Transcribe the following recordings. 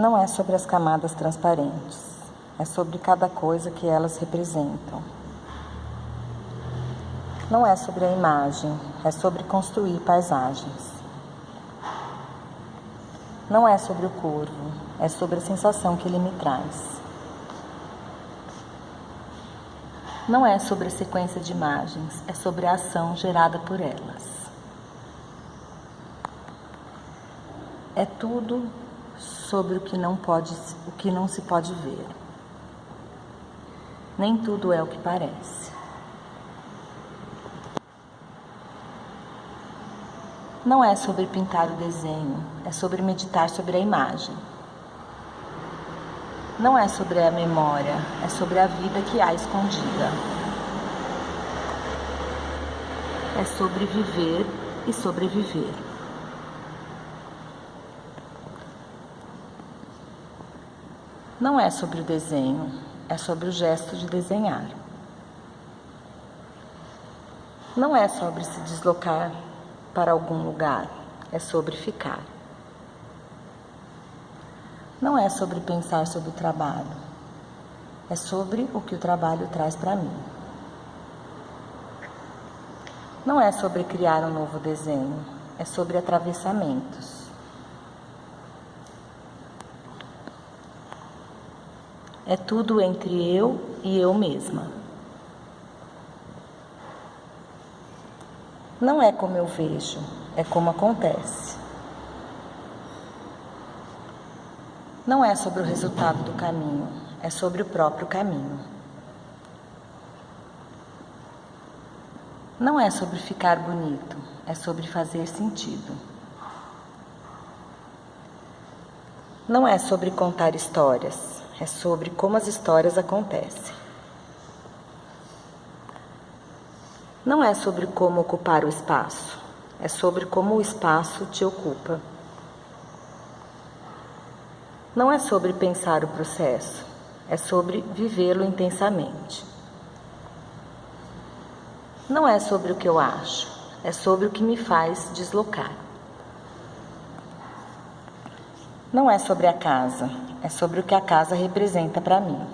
Não é sobre as camadas transparentes, é sobre cada coisa que elas representam. Não é sobre a imagem, é sobre construir paisagens. Não é sobre o corvo, é sobre a sensação que ele me traz. Não é sobre a sequência de imagens, é sobre a ação gerada por elas. É tudo sobre o que não se pode ver. Nem tudo é o que parece. Não é sobre pintar o desenho, é sobre meditar sobre a imagem. Não é sobre a memória, é sobre a vida que há escondida. É sobre viver e sobreviver. Não é sobre o desenho, é sobre o gesto de desenhar. Não é sobre se deslocar para algum lugar, é sobre ficar. Não é sobre pensar sobre o trabalho, é sobre o que o trabalho traz para mim. Não é sobre criar um novo desenho, é sobre atravessamentos. É tudo entre eu e eu mesma. Não é como eu vejo, é como acontece. Não é sobre o resultado do caminho, é sobre o próprio caminho. Não é sobre ficar bonito, é sobre fazer sentido. Não é sobre contar histórias, é sobre como as histórias acontecem. Não é sobre como ocupar o espaço, é sobre como o espaço te ocupa. Não é sobre pensar o processo, é sobre vivê-lo intensamente. Não é sobre o que eu acho, é sobre o que me faz deslocar. Não é sobre a casa, é sobre o que a casa representa para mim.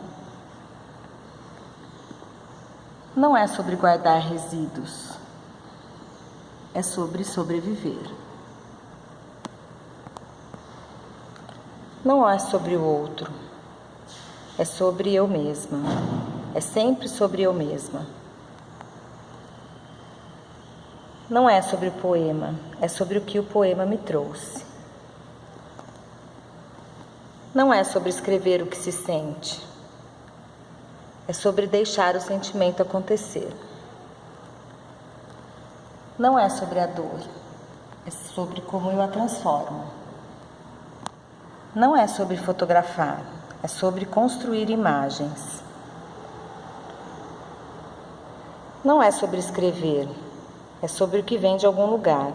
Não é sobre guardar resíduos, é sobre sobreviver. Não é sobre o outro, é sobre eu mesma, é sempre sobre eu mesma. Não é sobre o poema, é sobre o que o poema me trouxe. Não é sobre escrever o que se sente, é sobre deixar o sentimento acontecer. Não é sobre a dor, é sobre como eu a transformo. Não é sobre fotografar, é sobre construir imagens. Não é sobre escrever, é sobre o que vem de algum lugar.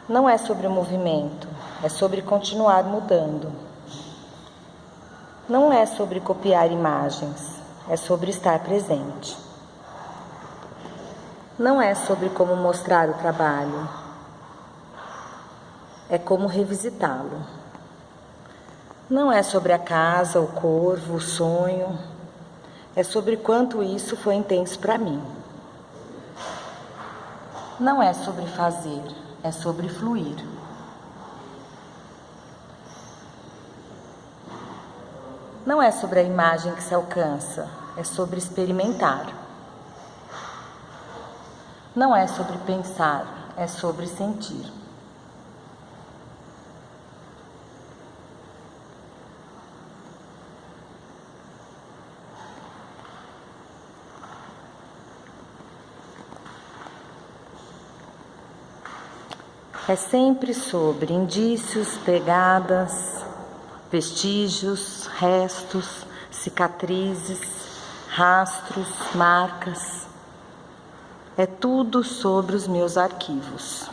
Não é sobre o movimento, é sobre continuar mudando. Não é sobre copiar imagens, é sobre estar presente. Não é sobre como mostrar o trabalho, é como revisitá-lo. Não é sobre a casa, o corvo, o sonho, é sobre quanto isso foi intenso para mim. Não é sobre fazer, é sobre fluir. Não é sobre a imagem que se alcança, é sobre experimentar. Não é sobre pensar, é sobre sentir. É sempre sobre indícios, pegadas, vestígios, restos, cicatrizes, rastros, marcas. É tudo sobre os meus arquivos.